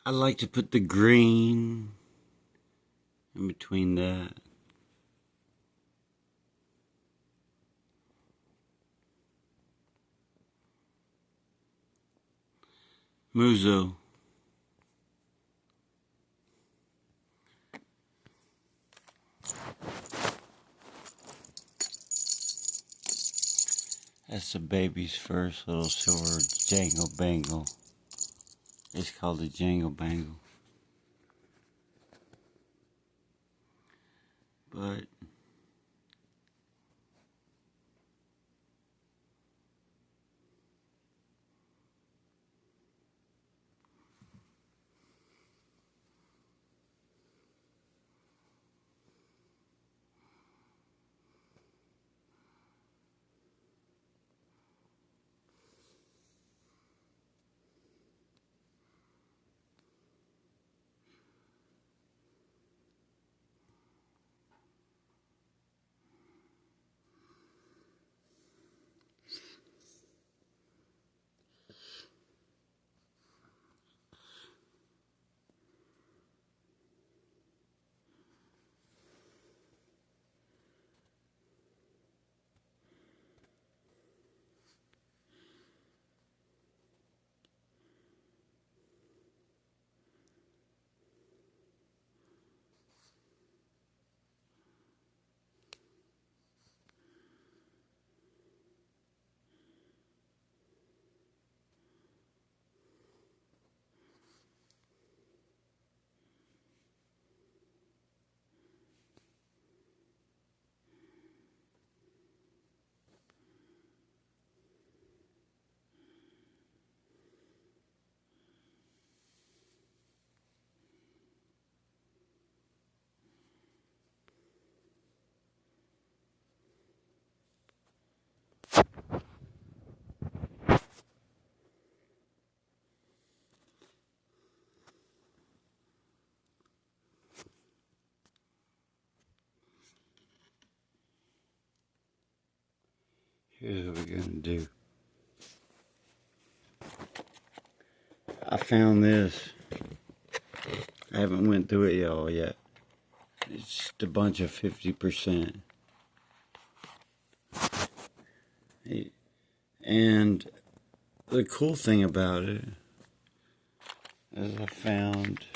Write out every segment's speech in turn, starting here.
I like to put the green in between that. Muzo. That's the baby's first little silver jangle bangle. It's called a jangle bangle. But here's what we're gonna do. I found this. I haven't went through it all yet. It's just a bunch of 50%. And the cool thing about it is I found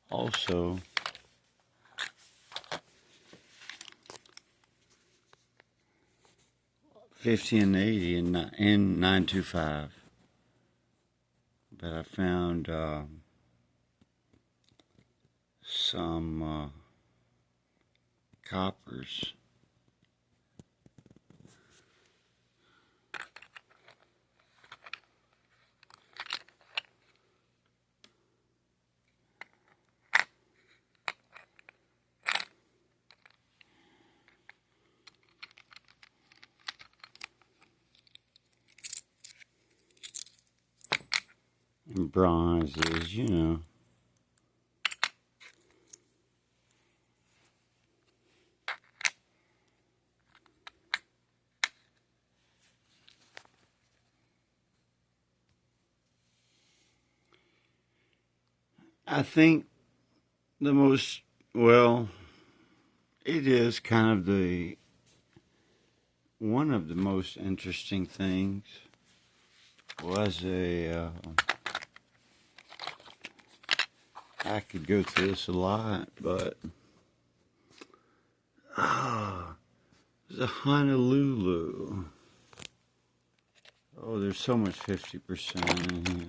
also $50 and $80 and $9.25. But I found some coppers. And bronzes, you know. I think the most, well, it is kind of one of the most interesting things was I could go through this a lot, but there's a Honolulu. Oh, there's so much 50% in here.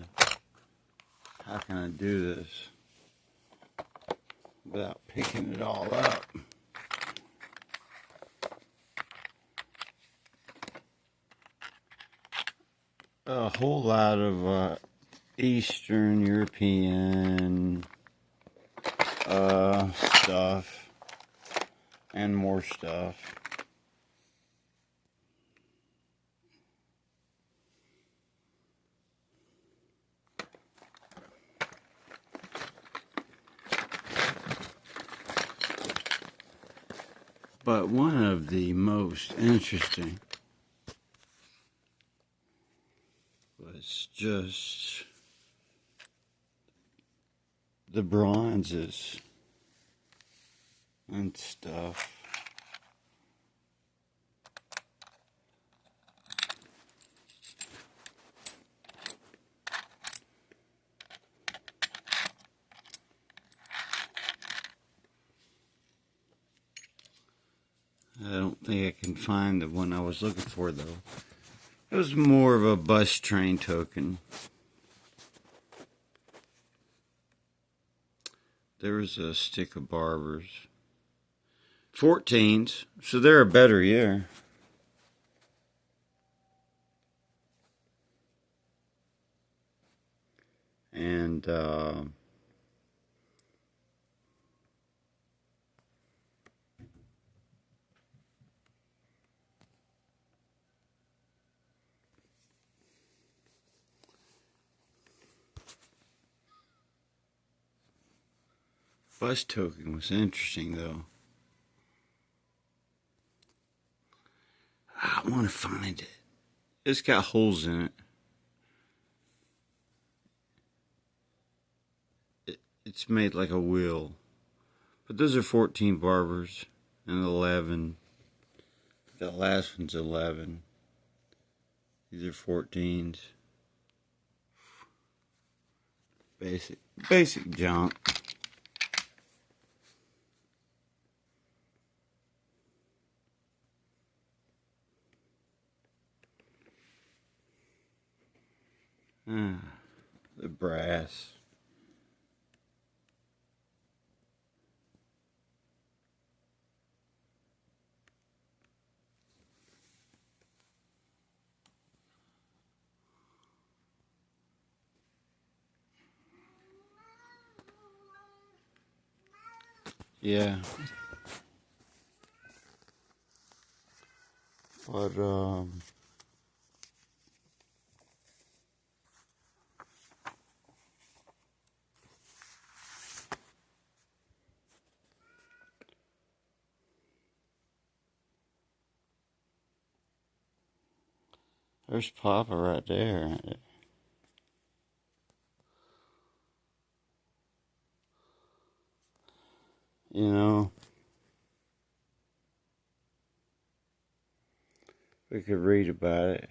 How can I do this without picking it all up? A whole lot of Eastern European stuff and more stuff. But one of the most interesting was just the bronzes and stuff. I don't think I can find the one I was looking for, though. It was more of a bus train token. There was a stick of Barbers. 14s, so they're a better year. And bus token was interesting, though. I want to find it. It's got holes in it. It's made like a wheel. But those are 14 Barbers and 11. The last one's 11. These are 14s. Basic junk. The brass. Yeah. But there's Papa right there. You know, we could read about it.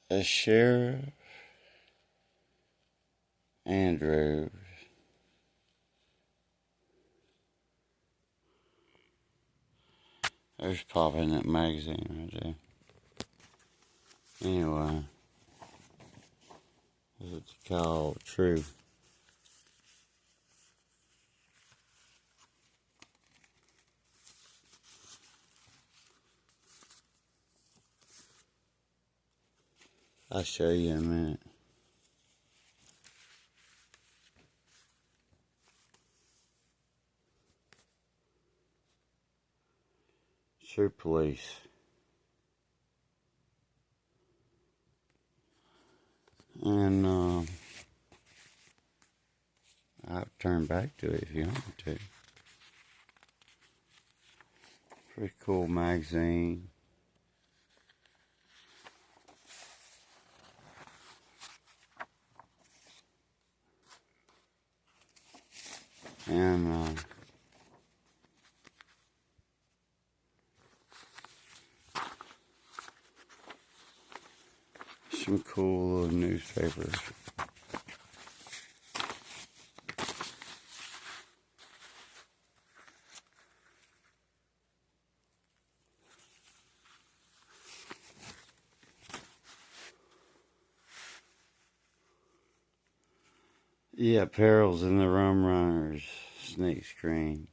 A Sheriff Andrews. There's Papa in that magazine right there. Anyway, it's called True. I'll show you in a minute. True Police. And I'll turn back to it if you want me to. Pretty cool magazine. And some cool little newspapers. Yeah, Perils in the Rum Runners. Snake Screen.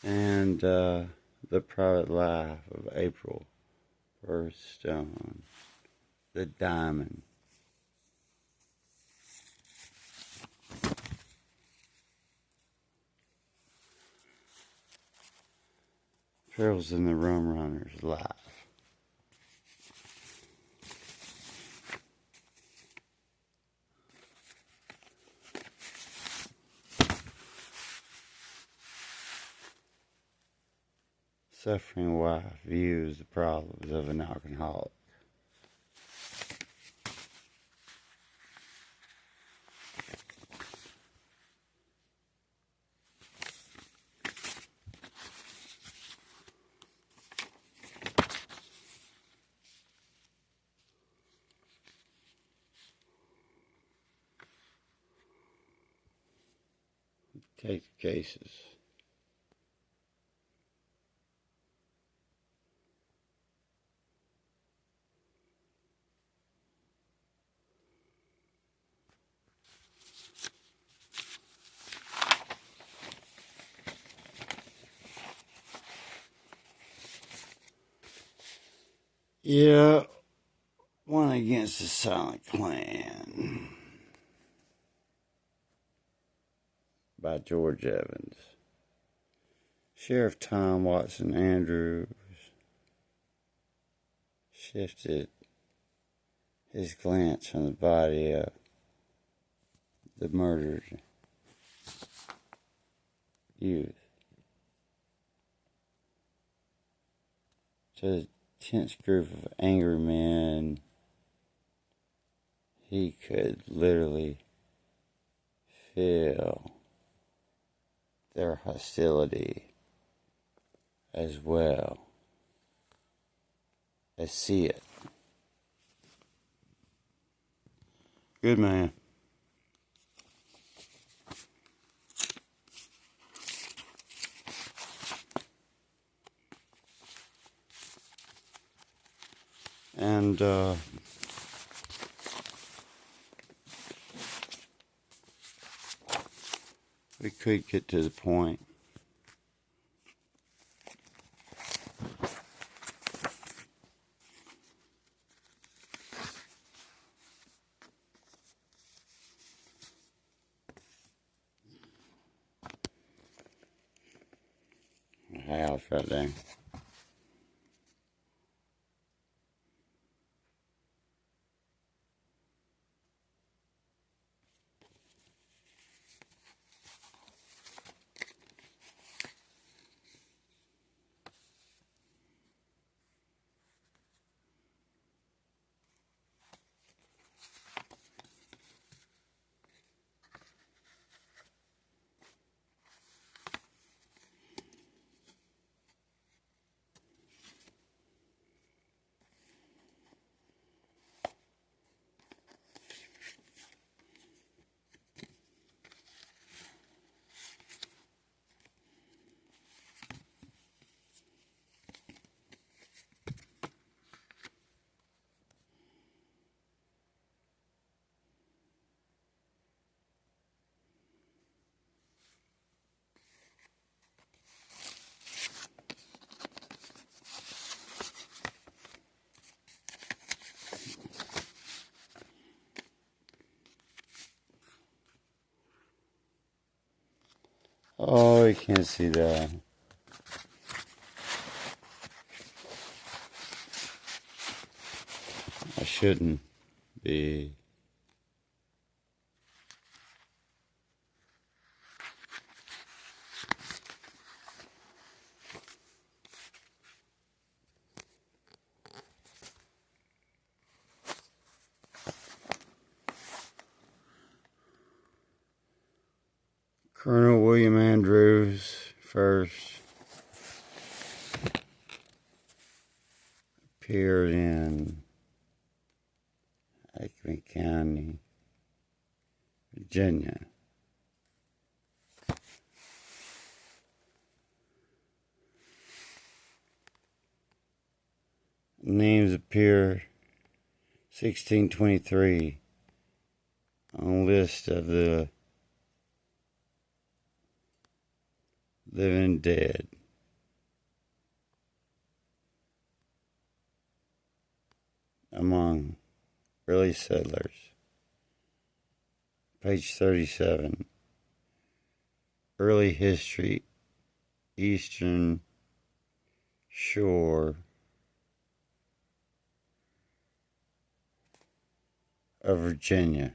And The Private Life of April Burstone. The Diamond. Trails in the Rum Runners live. Suffering wife views the problems of an alcoholic. Take the cases. Yeah, One Against the Silent Clan by George Evans. Sheriff Tom Watson Andrews shifted his glance from the body of the murdered youth to the tense group of angry men. He could literally feel their hostility as well as see it. Good man. And we could get to the point. House right there. Oh, you can't see that. I shouldn't be. Colonel William Andrews first appeared in Acme County, Virginia. Names appear 1623 on list of the living dead. Among early settlers. Page 37. Early history, Eastern Shore of Virginia.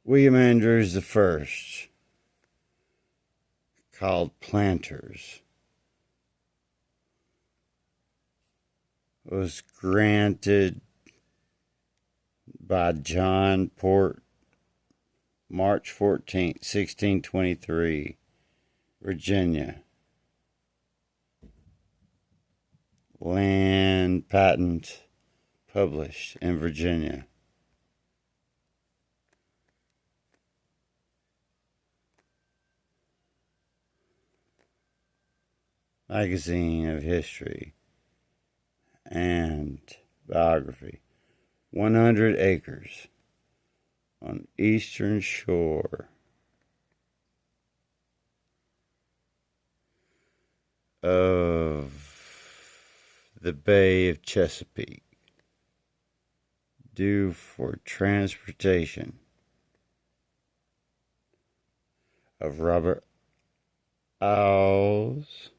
William Andrews the First, called Planters, was granted by John Port March 14th, 1623, Virginia. Land patent published in Virginia. Magazine of History and Biography. 100 acres on eastern shore of the Bay of Chesapeake, due for transportation of Robert Owls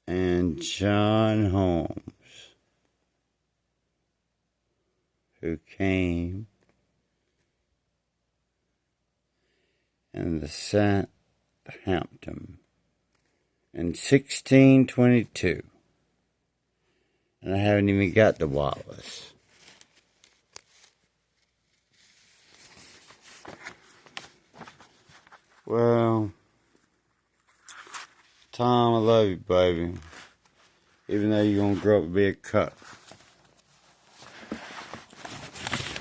and John Holmes, who came in the Southampton in 1622. And I haven't even got to Wallace. Well, Tom, I love you, baby. Even though you're going to grow up and be a cuck.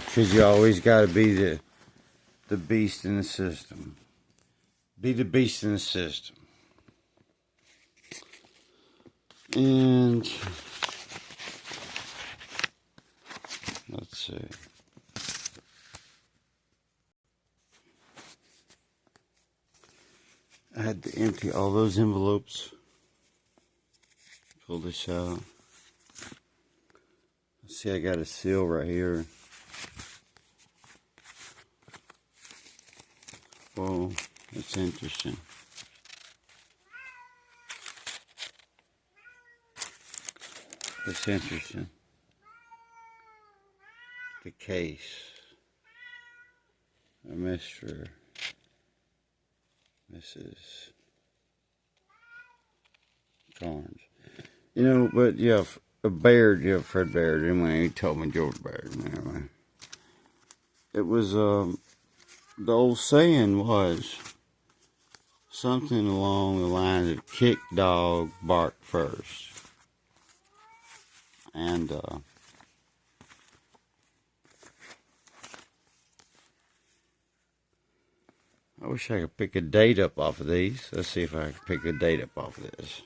Because you always got to be the beast in the system. Be the beast in the system. And let's see. I had to empty all those envelopes. Pull this out. See, I got a seal right here. Whoa, that's interesting. That's interesting. The case. Mr. Mrs. Carnes. You know, but yeah, Baird, yeah, Fred Baird, anyway, he told me George Baird, anyway. It was, the old saying was something along the lines of kick dog, bark first. And, I wish I could pick a date up off of these. Let's see if I can pick a date up off of this.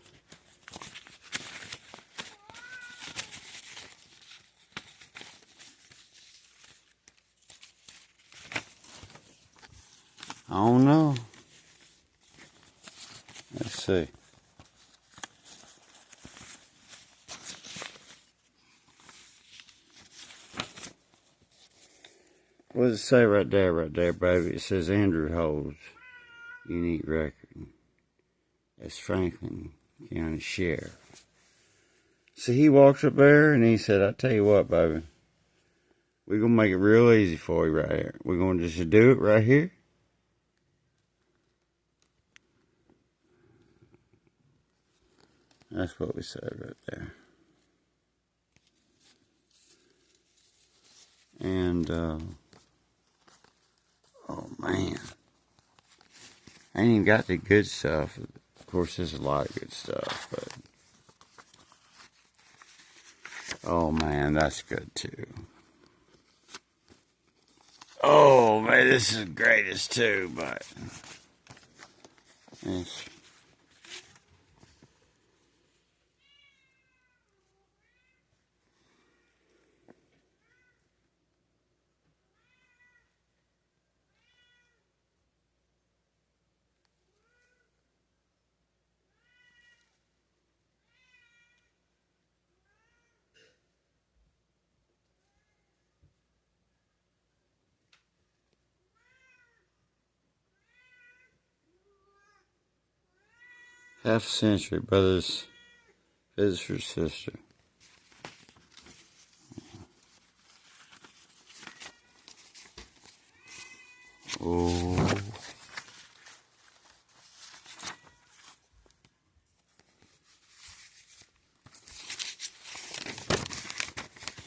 I don't know. Let's see. What does it say right there, baby? It says Andrew holds unique record as Franklin County Sheriff. So he walks up there and he said, I tell you what, baby, we're going to make it real easy for you right here. We're going to just do it right here. That's what we said right there. And, oh man, I ain't even got the good stuff. Of course, there's a lot of good stuff, but oh man, that's good too. Oh man, this is the greatest too, but it's, half century, brother's visitor's sister. Oh.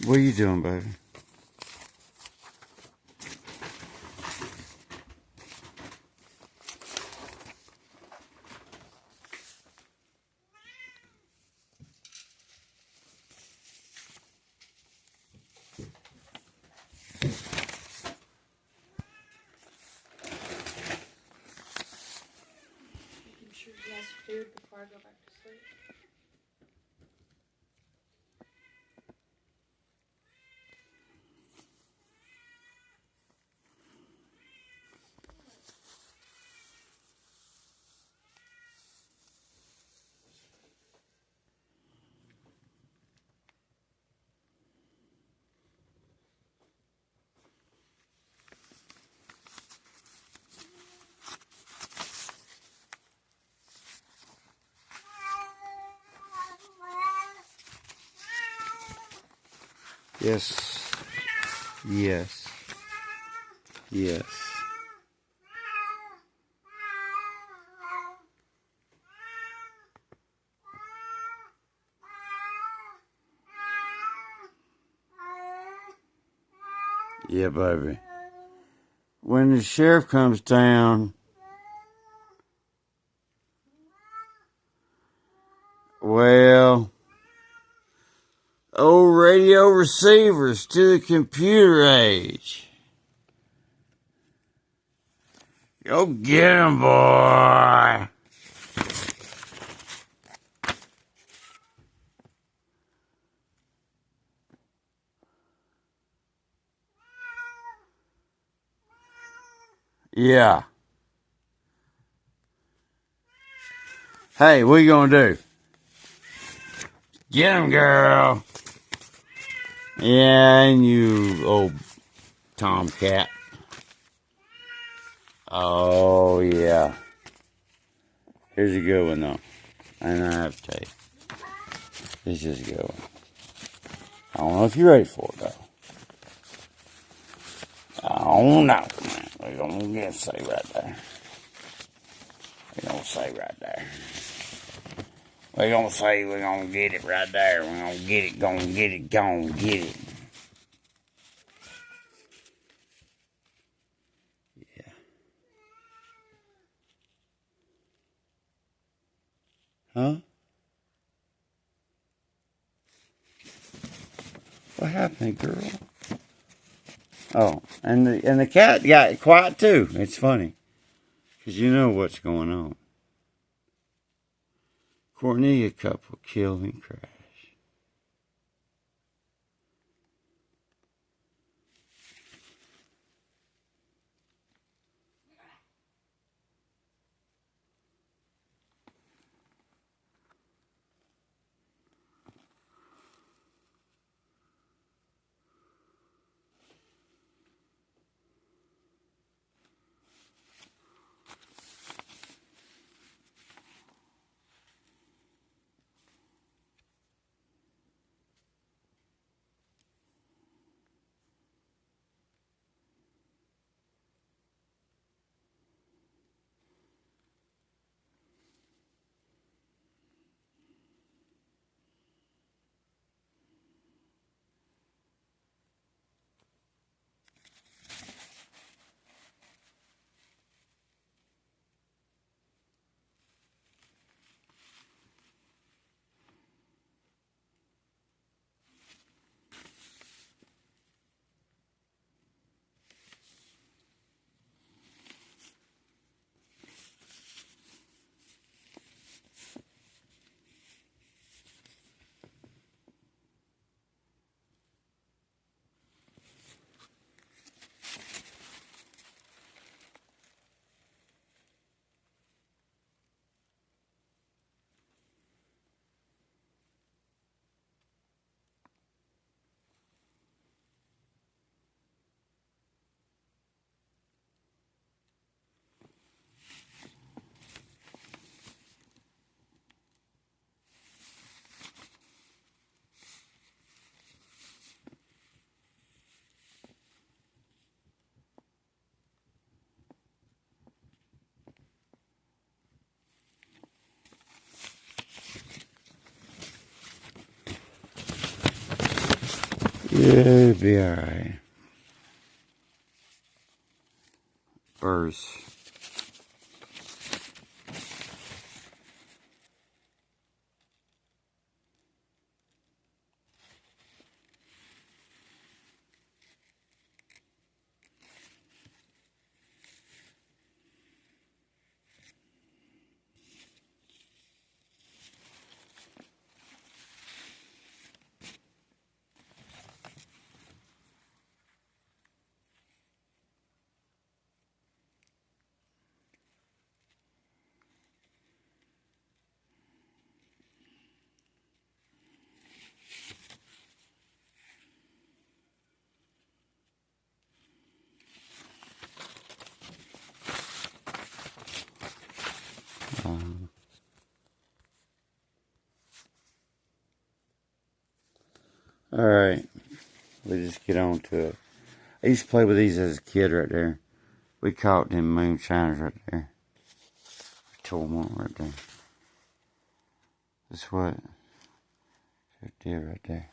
What are you doing, baby? Making sure he has food before I go back to sleep. Yes. Yes. Yes. Yeah, baby. When the sheriff comes down, well, old radio receivers to the computer age. Go get 'em, boy. Yeah. Hey, what you gonna do? Get 'em, girl. Yeah, and you old tomcat. Oh, yeah. Here's a good one, though. And I have to tell you. This is a good one. I don't know if you're ready for it, though. I don't know, man. We're gonna get say right there. We're gonna say right there. We're gonna say we're gonna get it right there. We're gonna get it, gonna get it, gonna get it. Yeah. Huh? What happened, girl? Oh, and the cat got quiet too. It's funny, 'cause you know what's going on. Cornelia couple killed in crash. It'll be alright. First. Alright. Let's just get on to it. I used to play with these as a kid right there. We caught them moonshiners right there. We tore them up right there. That's what it did right there.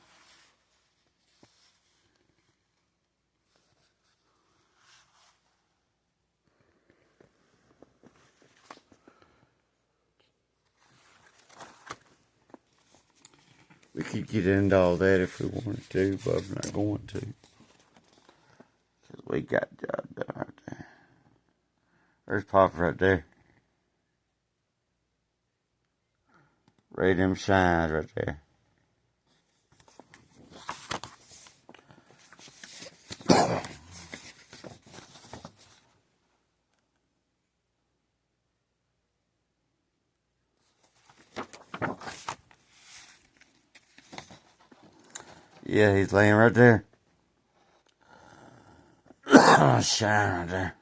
We could get into all that if we wanted to, but I'm not going to. Because we got the job done right there. There's Papa right there. Right them shines right there. Yeah, he's laying right there. Shine right there.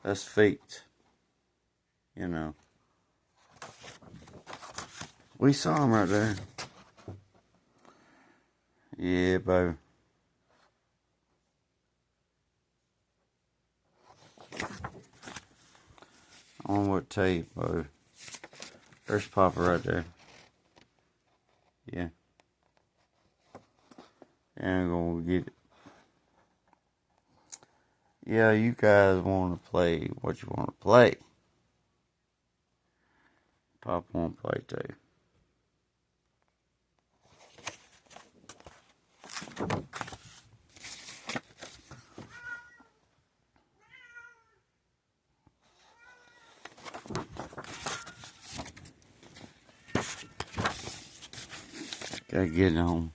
That's feet. You know. We saw him right there. Yeah, baby. I don't know what to tell you, baby. There's Papa right there. Yeah. And I'm gonna get it. Yeah, you guys want to play what you want to play. Papa want to play too. Gotta get on.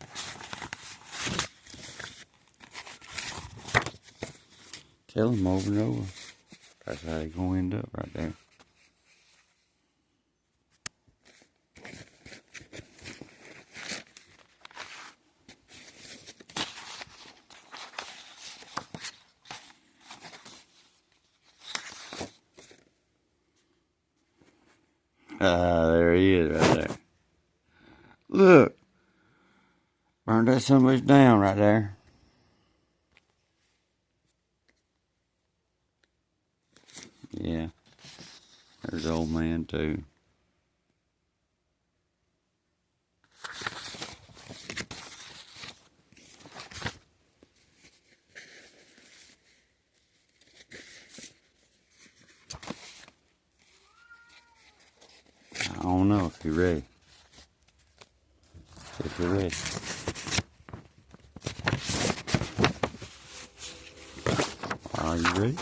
Tell him over and over. That's how they gonna end up right there. There he is right there. Look. Burned that somebody's down right there. Yeah. There's the old man too. I don't know if you're ready. If you're ready. Are you ready?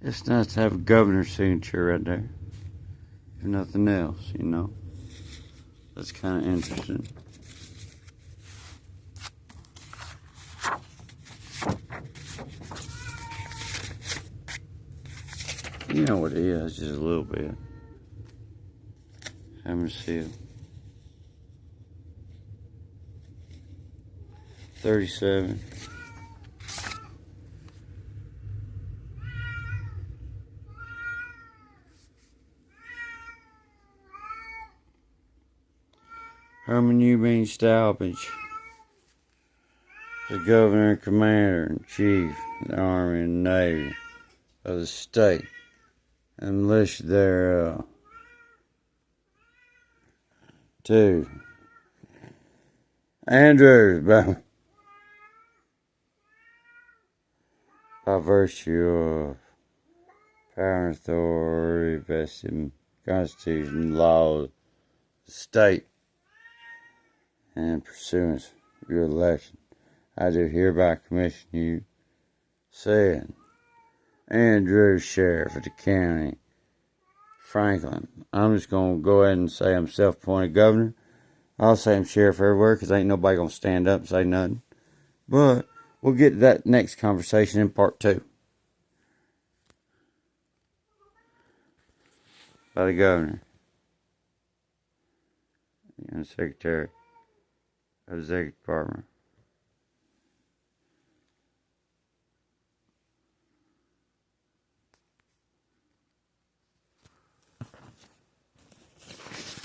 It's nice to have a governor's signature right there. If nothing else, you know. That's kind of interesting. You know what it is, just a little bit. Hammer seal. 37. Herman Eugene Stalbridge, the Governor and Commander-in-Chief of the Army and Navy of the state, and militia thereof. 2. Andrews, by virtue of power and authority vested in the Constitution and laws of the state, and pursuance of your election, I do hereby commission you, said Andrew, Sheriff of the County, Franklin. I'm just going to go ahead and say I'm self-appointed governor. I'll say I'm sheriff everywhere because ain't nobody going to stand up and say nothing. But we'll get to that next conversation in part 2. By the governor and the secretary of the executive department.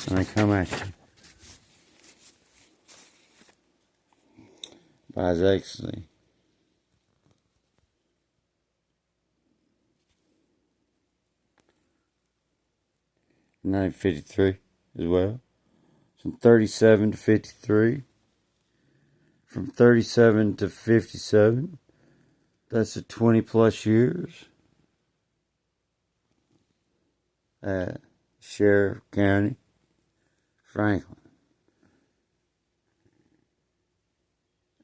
And I come at you by His Excellency in 1953 as well. From 37 to 53. From 37 to 57. That's a 20 plus years at Sheriff County, Franklin.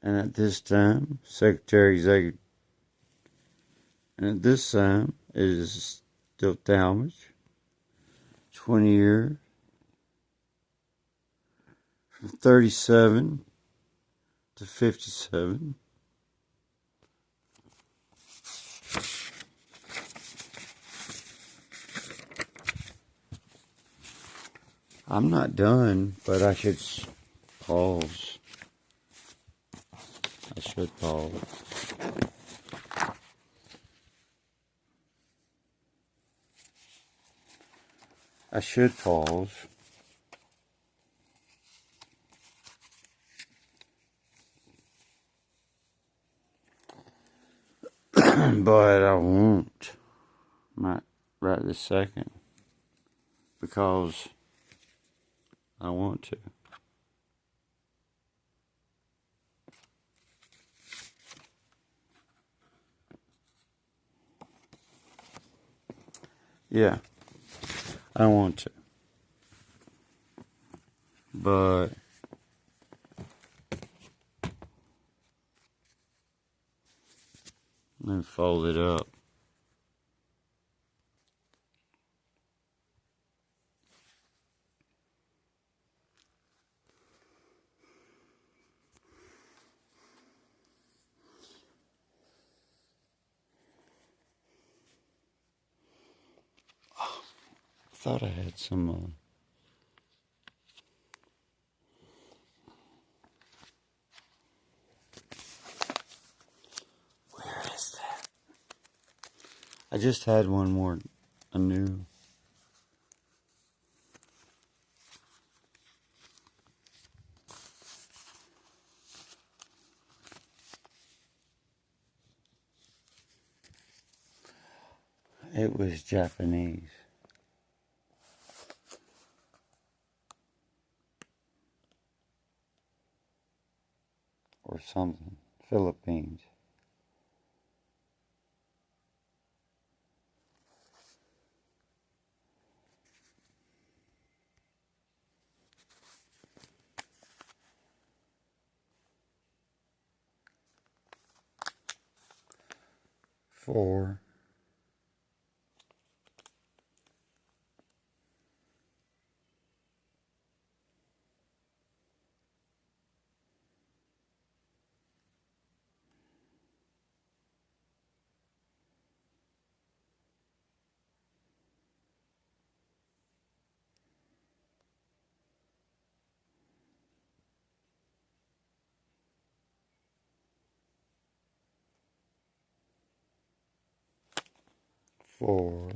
And at this time, Secretary Executive. And at this time, it is still Talmadge. 20 years. From 37 to 57. I'm not done, but I should pause. I should pause. I should pause. But I won't. Not right this second. Because I want to. Yeah. I want to. But let me fold it up. I thought I had some where is that? I just had one more, a new. It was Japanese. Or something. Philippines. For 4.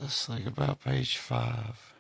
Let's think about page 5.